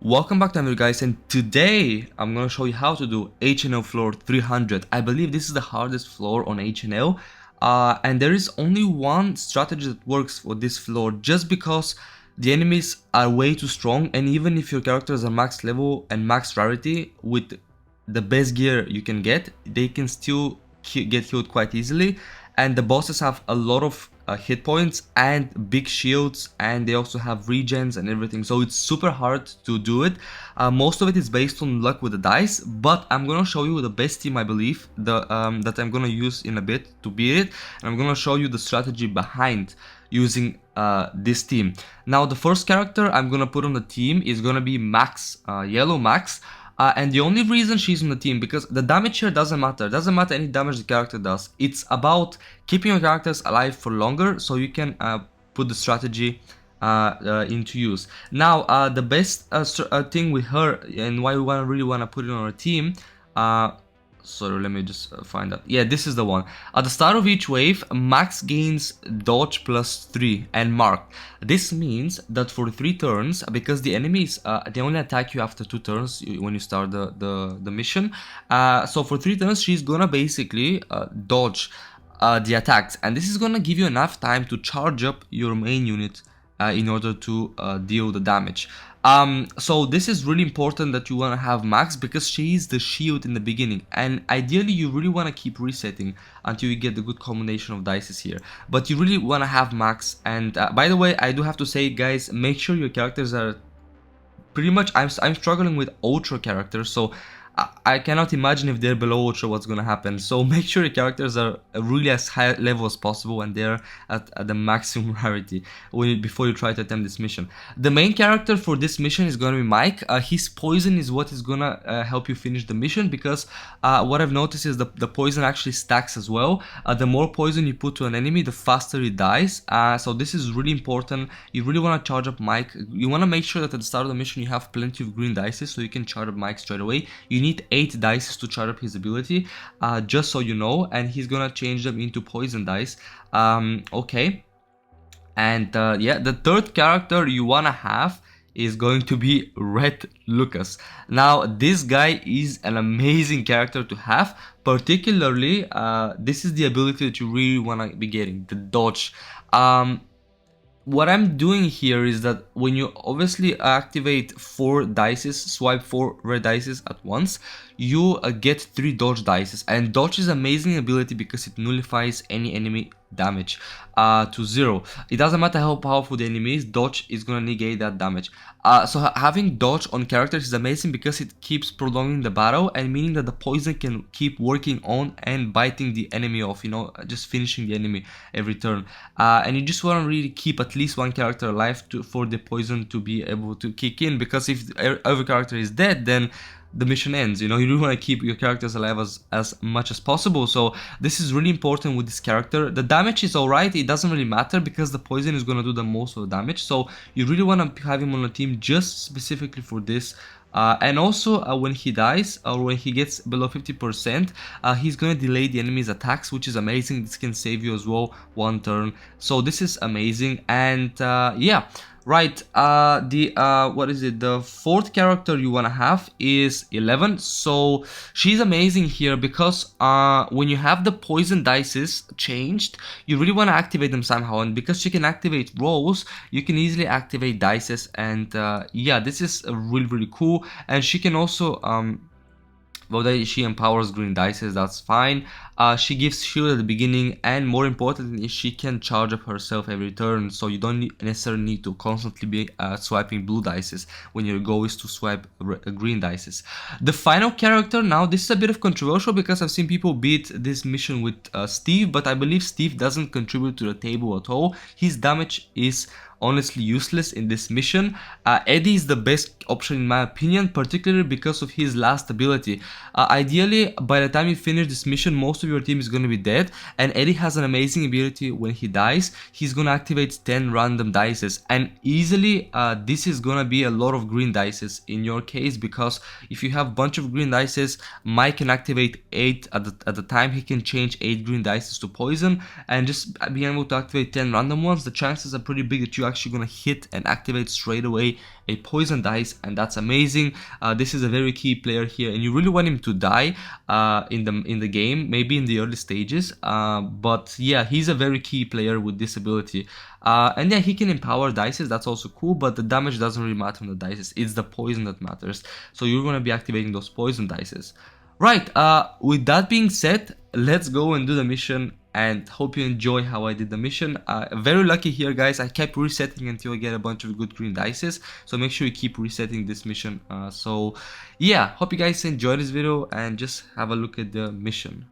Welcome back to another guys, and today I'm gonna show you how to do HNL Floor 300. I believe this is the hardest floor on HNL, and there is only one strategy that works for this floor, just because the enemies are way too strong, and even if your characters are max level and max rarity with the best gear you can get, they can still get killed quite easily, and the bosses have a lot of hit points and big shields, and they also have regens and everything, so it's super hard to do it. Most of it is based on luck with the dice, but I'm gonna show you the best team I believe that I'm gonna use in a bit to beat it, and I'm gonna show you the strategy behind using this team. Now the first character I'm gonna put on the team is gonna be Max, Yellow Max. And the only reason she's on the team, because the damage here doesn't matter any damage the character does. It's about keeping your characters alive for longer, so you can put the strategy into use. Now the best thing with her, and why we really want to put it on our team, sorry, let me just find out. Yeah, this is the one. At the start of each wave, Max gains dodge +3 and mark. This means that for 3 turns, because the enemies they only attack you after 2 turns when you start the mission. So for 3 turns, she's gonna basically dodge the attacks, and this is gonna give you enough time to charge up your main unit in order to deal the damage. So this is really important that you want to have Max, because she is the shield in the beginning, and ideally you really want to keep resetting until you get the good combination of dices here, but you really want to have Max. And by the way, I do have to say, guys, make sure your characters are pretty much, I'm struggling with ultra characters, so I cannot imagine if they're below ultra what's gonna happen. So make sure your characters are really as high level as possible, and they're at the maximum rarity before you try to attempt this mission. The main character for this mission is gonna be Mike. His poison is what is gonna help you finish the mission, because what I've noticed is the poison actually stacks as well. The more poison you put to an enemy, the faster it dies. So this is really important. You really want to charge up Mike. You want to make sure that at the start of the mission you have plenty of green dice, so you can charge up Mike straight away. You need 8 dice to charge up his ability, just so you know, and he's gonna change them into poison dice. Okay, and yeah, the third character you wanna have is going to be Red Lucas. Now this guy is an amazing character to have, particularly this is the ability that you really want to be getting, the dodge. What I'm doing here is that when you obviously activate 4 dices, swipe 4 red dices at once, you get 3 dodge dices, and dodge is an amazing ability because it nullifies any enemy damage to 0. It doesn't matter how powerful the enemy is, dodge is gonna negate that damage. So having dodge on characters is amazing because it keeps prolonging the battle, and meaning that the poison can keep working on and biting the enemy off, you know, just finishing the enemy every turn. And you just want to really keep at least one character alive for the poison to be able to kick in, because if every character is dead, then the mission ends. You know, you really want to keep your characters alive as much as possible. So this is really important with this character. The damage is alright, it doesn't really matter because the poison is going to do the most of the damage, so you really want to have him on the team just specifically for this. And also when he dies, or when he gets below 50%, he's gonna delay the enemy's attacks, which is amazing. This can save you as well 1 turn, so this is amazing. And yeah, right, what is it, the 4th character you want to have is 11. So she's amazing here because when you have the poison dices changed, you really want to activate them somehow, and because she can activate rolls, you can easily activate dices. And yeah, this is really cool. And she can also well, she empowers green dices, that's fine. She gives shield at the beginning, and more importantly, she can charge up herself every turn, so you don't necessarily need to constantly be swiping blue dices when your goal is to swipe green dices. The final character, now this is a bit of controversial because I've seen people beat this mission with Steve, but I believe Steve doesn't contribute to the table at all. His damage is honestly useless in this mission. Eddie is the best option in my opinion, particularly because of his last ability. Ideally, by the time you finish this mission, most of your team is going to be dead, and Eddie has an amazing ability. When he dies, he's going to activate 10 random dices, and easily this is going to be a lot of green dices in your case, because if you have a bunch of green dices, Mike can activate 8 at the time. He can change 8 green dices to poison, and just being able to activate 10 random ones, the chances are pretty big that you actually gonna hit and activate straight away a poison dice, and that's amazing. This is a very key player here, and you really want him to die in the game, maybe in the early stages. But yeah, he's a very key player with this ability. And yeah, he can empower dices, that's also cool, but the damage doesn't really matter on the dices, it's the poison that matters. So you're gonna be activating those poison dices. Right, with that being said, let's go and do the mission, and hope you enjoy how I did the mission. Very lucky here, guys. I kept resetting until I get a bunch of good green dices, so make sure you keep resetting this mission. So yeah, hope you guys enjoy this video and just have a look at the mission.